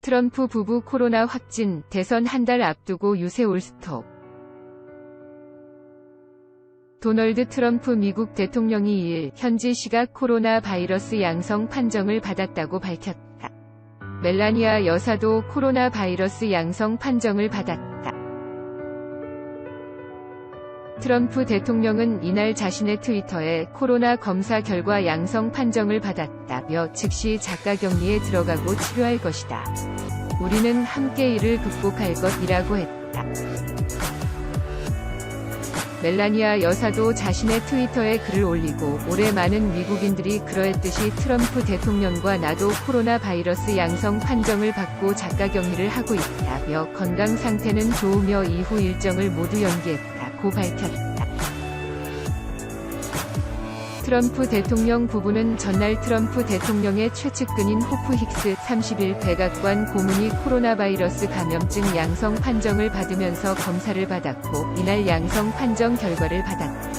트럼프 부부 코로나 확진, 대선 한 달 앞두고 유세 올스톱. 도널드 트럼프 미국 대통령이 2일 현지 시각 코로나 바이러스 양성 판정을 받았다고 밝혔다. 멜라니아 여사도 코로나 바이러스 양성 판정을 받았다. 트럼프 대통령은 이날 자신의 트위터에 코로나 검사 결과 양성 판정을 받았다며 즉시 자가격리에 들어가고 치료할 것이다. 우리는 함께 이를 극복할 것이라고 했다. 멜라니아 여사도 자신의 트위터에 글을 올리고 올해 많은 미국인들이 그러했듯이 트럼프 대통령과 나도 코로나 바이러스 양성 판정을 받고 자가격리를 하고 있다며 건강 상태는 좋으며 이후 일정을 모두 연기했다고 밝혔다. 트럼프 대통령 부부는 전날 트럼프 대통령의 최측근인 호프 힉스 30일 백악관 고문이 코로나 바이러스 감염증 양성 판정을 받으면서 검사를 받았고 이날 양성 판정 결과를 받았다.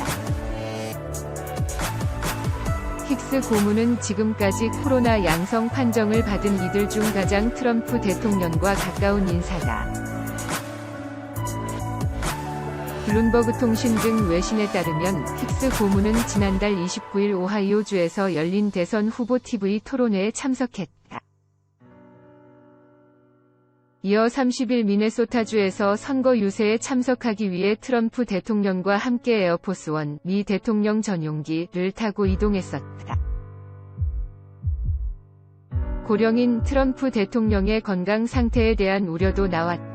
힉스 고문은 지금까지 코로나 양성 판정을 받은 이들 중 가장 트럼프 대통령과 가까운 인사다. 블룸버그 통신 등 외신에 따르면 힉스 고문은 지난달 29일 오하이오주에서 열린 대선 후보 TV 토론회에 참석했다. 이어 30일 미네소타주에서 선거 유세에 참석하기 위해 트럼프 대통령과 함께 에어포스원 미 대통령 전용기를 타고 이동했었다. 고령인 트럼프 대통령의 건강 상태에 대한 우려도 나왔다.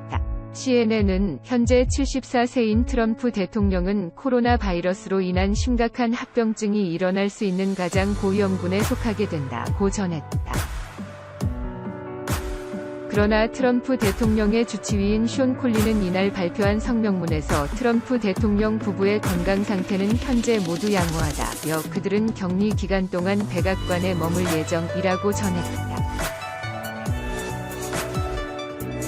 CNN은 현재 74세인 트럼프 대통령은 코로나 바이러스로 인한 심각한 합병증이 일어날 수 있는 가장 고위험군에 속하게 된다고 전했다. 그러나 트럼프 대통령의 주치의인 숀 콜리는 이날 발표한 성명문에서 트럼프 대통령 부부의 건강 상태는 현재 모두 양호하다며 그들은 격리 기간 동안 백악관에 머물 예정이라고 전했다.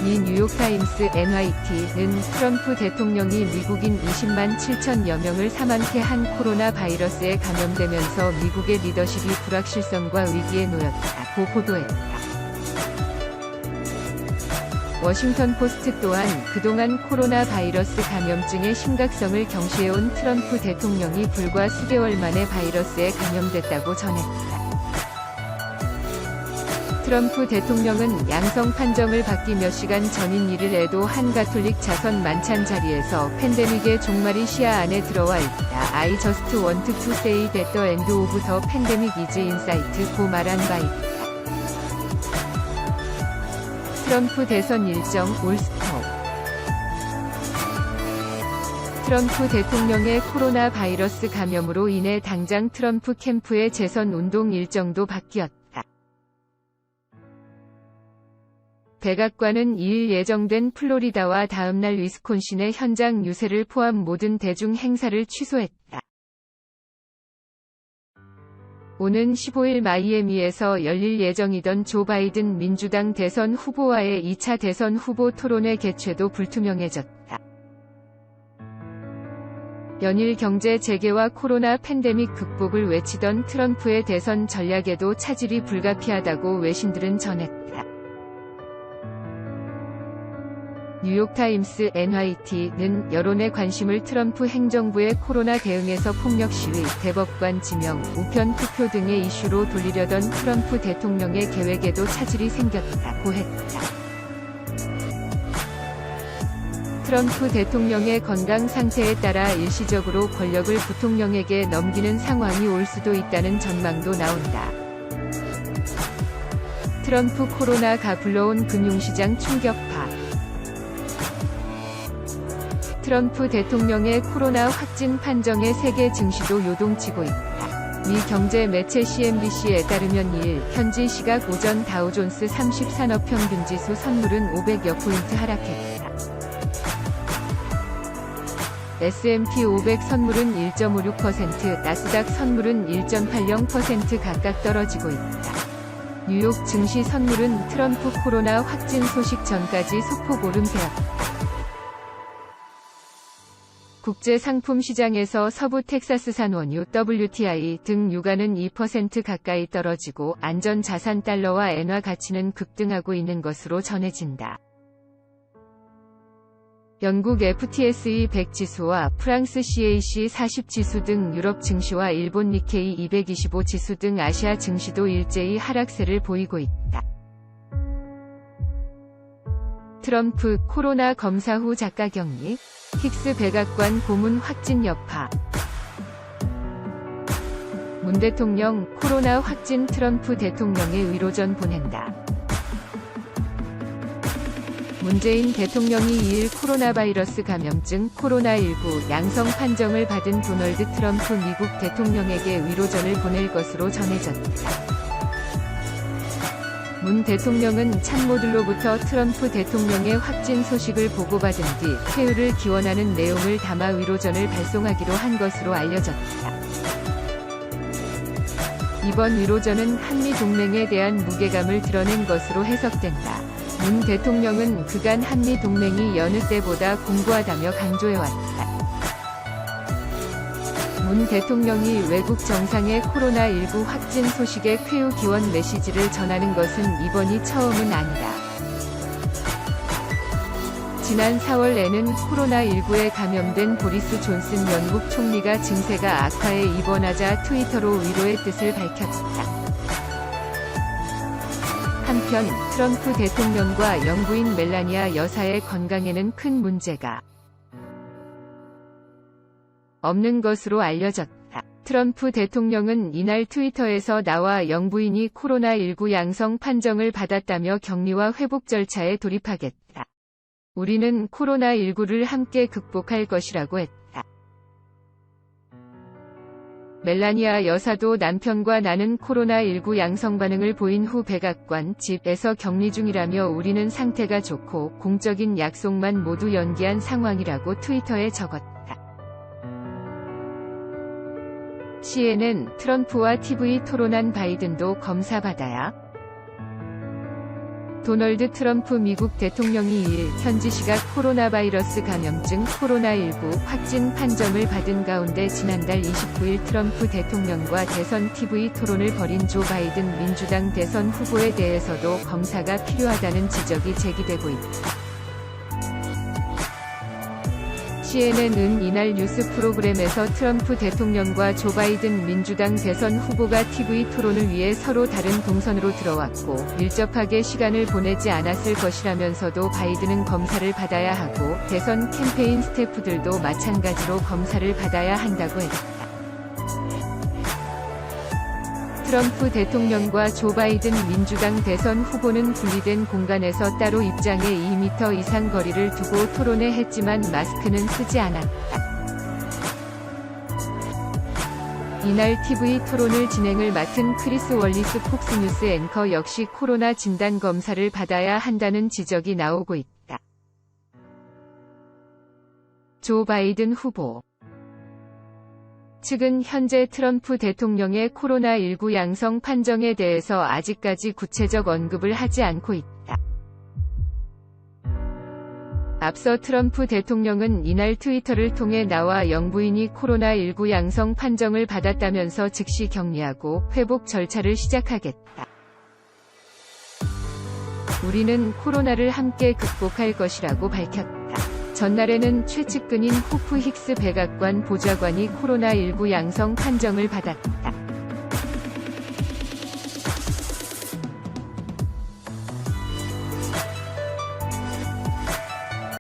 미 뉴욕타임스 NYT는 트럼프 대통령이 미국인 20만 7천여 명을 사망케 한 코로나 바이러스에 감염되면서 미국의 리더십이 불확실성과 위기에 놓였다고 보도했다. 워싱턴 포스트 또한 그동안 코로나 바이러스 감염증의 심각성을 경시해온 트럼프 대통령이 불과 수개월 만에 바이러스에 감염됐다고 전했다. 트럼프 대통령은 양성 판정을 받기 몇 시간 전인 1일에도 한 가톨릭 자선 만찬 자리에서 팬데믹의 종말이 시야 안에 들어와 있다. I just want to say that the end of the pandemic is in sight 고 말한 바 있다. 트럼프 대선 일정 올스톱. 트럼프 대통령의 코로나 바이러스 감염으로 인해 당장 트럼프 캠프의 재선 운동 일정도 바뀌었다. 백악관은 2일 예정된 플로리다와 다음날 위스콘신의 현장 유세를 포함 모든 대중 행사를 취소했다. 오는 15일 마이애미에서 열릴 예정이던 조 바이든 민주당 대선 후보와의 2차 대선 후보 토론회 개최도 불투명해졌다. 연일 경제 재개와 코로나 팬데믹 극복을 외치던 트럼프의 대선 전략에도 차질이 불가피하다고 외신들은 전했다. 뉴욕타임스 NYT는 여론의 관심을 트럼프 행정부의 코로나 대응에서 폭력 시위, 대법관 지명, 우편 투표 등의 이슈로 돌리려던 트럼프 대통령의 계획에도 차질이 생겼다고 했다. 트럼프 대통령의 건강 상태에 따라 일시적으로 권력을 부통령에게 넘기는 상황이 올 수도 있다는 전망도 나온다. 트럼프 코로나가 불러온 금융시장 충격파. 트럼프 대통령의 코로나 확진 판정에 세계 증시도 요동치고 있다. 미 경제 매체 CNBC에 따르면 2일 현지 시각 오전 다우존스 30산업평균지수 선물은 500여 포인트 하락했다. S&P 500 선물은 1.56%, 나스닥 선물은 1.80% 각각 떨어지고 있다. 뉴욕 증시 선물은 트럼프 코로나 확진 소식 전까지 소폭 오름세였다. 국제 상품 시장에서 서부 텍사스산 원유 WTI 등 유가는 2% 가까이 떨어지고 안전 자산 달러와 엔화 가치는 급등하고 있는 것으로 전해진다. 영국 FTSE 100 지수와 프랑스 CAC 40 지수 등 유럽 증시와 일본 니케이 225 지수 등 아시아 증시도 일제히 하락세를 보이고 있다. 트럼프 코로나 검사 후 작가격리, 힉스 백악관 고문 확진 여파. 문 대통령 코로나 확진 트럼프 대통령의 위로전 보낸다. 문재인 대통령이 2일 코로나 바이러스 감염증 코로나19 양성 판정을 받은 도널드 트럼프 미국 대통령에게 위로전을 보낼 것으로 전해졌다. 문 대통령은 참모들로부터 트럼프 대통령의 확진 소식을 보고받은 뒤 쾌유를 기원하는 내용을 담아 위로전을 발송하기로 한 것으로 알려졌다. 이번 위로전은 한미 동맹에 대한 무게감을 드러낸 것으로 해석된다. 문 대통령은 그간 한미 동맹이 여느 때보다 공고하다며 강조해왔다. 문 대통령이 외국 정상의 코로나19 확진 소식에 쾌유 기원 메시지를 전하는 것은 이번이 처음은 아니다. 지난 4월에는 코로나19에 감염된 보리스 존슨 영국 총리가 증세가 악화해 입원하자 트위터로 위로의 뜻을 밝혔다. 한편 트럼프 대통령과 영부인 멜라니아 여사의 건강에는 큰 문제가 없는 것으로 알려졌다. 트럼프 대통령은 이날 트위터에서 나와 영부인이 코로나19 양성 판정을 받았다며 격리와 회복 절차에 돌입하겠다. 우리는 코로나19를 함께 극복할 것이라고 했다. 멜라니아 여사도 남편과 나는 코로나19 양성 반응을 보인 후 백악관 집에서 격리 중이라며 우리는 상태가 좋고 공적인 약속만 모두 연기한 상황이라고 트위터에 적었다. CNN 트럼프와 TV 토론한 바이든도 검사받아야? 도널드 트럼프 미국 대통령이 2일 현지 시각 코로나 바이러스 감염증 코로나19 확진 판정을 받은 가운데 지난달 29일 트럼프 대통령과 대선 TV 토론을 벌인 조 바이든 민주당 대선 후보에 대해서도 검사가 필요하다는 지적이 제기되고 있다. CNN은 이날 뉴스 프로그램에서 트럼프 대통령과 조 바이든 민주당 대선 후보가 TV 토론을 위해 서로 다른 동선으로 들어왔고 밀접하게 시간을 보내지 않았을 것이라면서도 바이든은 검사를 받아야 하고 대선 캠페인 스태프들도 마찬가지로 검사를 받아야 한다고 했다. 트럼프 대통령과 조 바이든 민주당 대선 후보는 분리된 공간에서 따로 입장해 2m 이상 거리를 두고 토론을 했지만 마스크는 쓰지 않았다. 이날 TV 토론을 진행을 맡은 크리스 월리스 폭스뉴스 앵커 역시 코로나 진단 검사를 받아야 한다는 지적이 나오고 있다. 조 바이든 후보 측은 현재 트럼프 대통령의 코로나19 양성 판정에 대해서 아직까지 구체적 언급을 하지 않고 있다. 앞서 트럼프 대통령은 이날 트위터를 통해 나와 영부인이 코로나19 양성 판정을 받았다면서 즉시 격리하고 회복 절차를 시작하겠다. 우리는 코로나를 함께 극복할 것이라고 밝혔다. 전날에는 최측근인 호프 힉스 백악관 보좌관이 코로나19 양성 판정을 받았다.